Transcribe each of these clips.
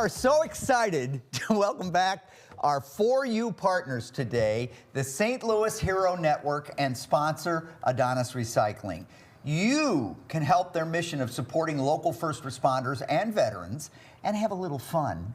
are so excited to welcome back our 4U partners today, the St. Louis Hero Network and sponsor Adonis Recycling. You can help their mission of supporting local first responders and veterans and have a little fun.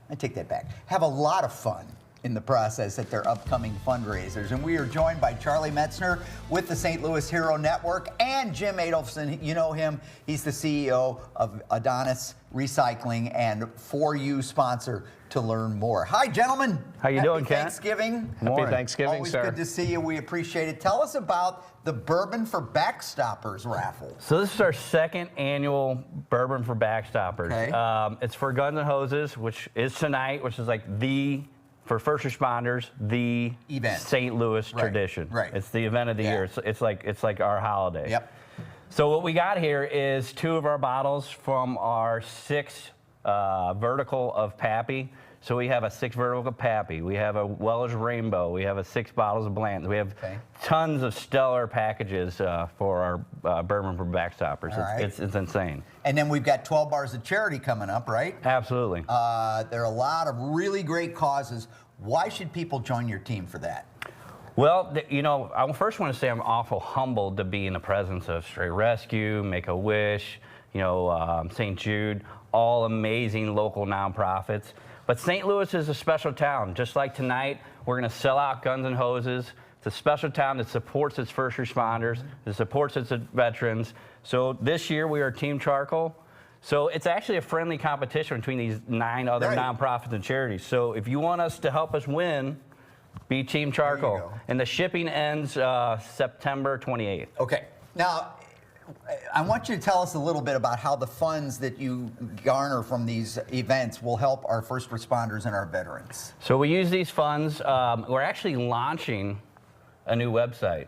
I take that back. Have a lot of fun in the process at their upcoming fundraisers. And we are joined by Charlie Metzner with the St. Louis Hero Network and Jim Adolphson. You know him. He's the CEO of Adonis Recycling and 4U sponsor to learn more. Hi, gentlemen. How you doing, Happy Ken? Thanksgiving. Happy Thanksgiving, Always sir. good to see you. We appreciate it. Tell us about the Bourbon for Backstoppers raffle. So this is our second annual Bourbon for Backstoppers. Okay. It's for Guns and Hoses, which is tonight, which is like for first responders, the event. St. Louis tradition. Right. It's the event of the year. It's like our holiday. Yep. So what we got here is 2 of our bottles from our 6 vertical of Pappy. So we have a 6 vertical of Pappy. We have a Weller's Rainbow. We have a 6 bottles of Blanton. We have tons of stellar packages for our Bourbon for Backstoppers. It's insane. And then we've got 12 bars of charity coming up, right? Absolutely. There are a lot of really great causes. Why should people join your team for that? Well, you know, I first want to say I'm awful humbled to be in the presence of Stray Rescue, Make-A-Wish, you know, St. Jude, all amazing local nonprofits. But St. Louis is a special town. Just like tonight, we're going to sell out Guns and Hoses. It's a special town that supports its first responders, that supports its veterans. So this year we are Team Charcoal. So it's actually a friendly competition between these 9 other nonprofits and charities. So if you want us to help us win, be Team Charcoal. And the shipping ends September 28th. Okay. Now, I want you to tell us a little bit about how the funds that you garner from these events will help our first responders and our veterans. So we use these funds. We're actually launching a new website.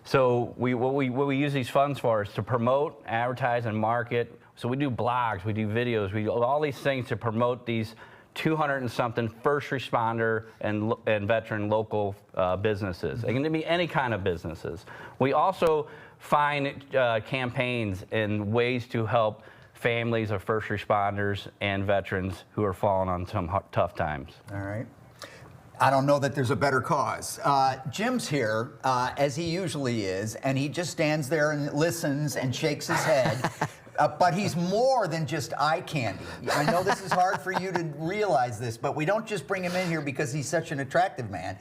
So what we use these funds for is to promote, advertise, and market. So we do blogs, we do videos, we do all these things to promote these 200 and something first responder and veteran local businesses. It can be any kind of businesses. We also find campaigns and ways to help families of first responders and veterans who are falling on some tough times. All right. I don't know that there's a better cause. Jim's here, as he usually is, and he just stands there and listens and shakes his head. But he's more than just eye candy. I know this is hard for you to realize this, but we don't just bring him in here because he's such an attractive man.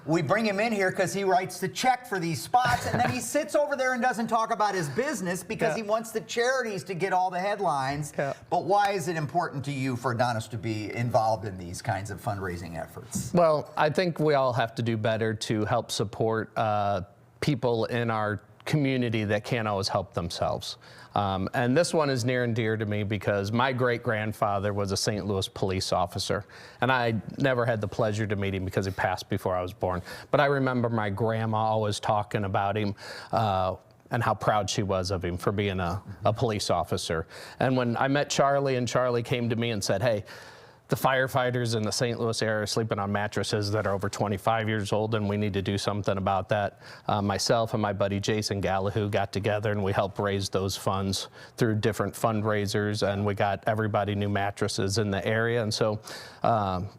We bring him in here because he writes the check for these spots, and then he sits over there and doesn't talk about his business because he wants the charities to get all the headlines. But why is it important to you for Adonis to be involved in these kinds of fundraising efforts? Well, I think we all have to do better to help support people in our community that can't always help themselves. And this one is near and dear to me because my great-grandfather was a St. Louis police officer, and I never had the pleasure to meet him because he passed before I was born. But I remember my grandma always talking about him and how proud she was of him for being a police officer. And when I met Charlie, and Charlie came to me and said, hey, the firefighters in the St. Louis area are sleeping on mattresses that are over 25 years old, and we need to do something about that. Myself and my buddy Jason Gallahoo got together, and we helped raise those funds through different fundraisers, and we got everybody new mattresses in the area. And so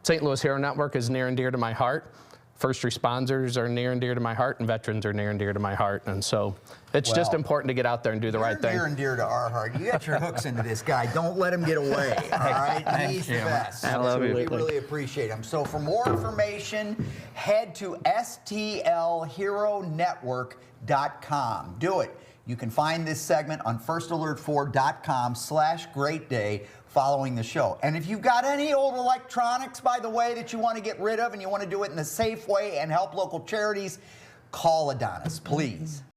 St. Louis Hero Network is near and dear to my heart. First responders are near and dear to my heart, and veterans are near and dear to my heart. And so it's just important to get out there and do the right thing. Near and dear to our heart. You got your hooks into this guy. Don't let him get away, all right? He's the best. Absolutely. We really appreciate him. So for more information, head to stlheronetwork.com. Do it. You can find this segment on firstalert4.com/greatday following the show. And if you've got any old electronics, by the way, that you want to get rid of and you want to do it in a safe way and help local charities, call Adonis, please.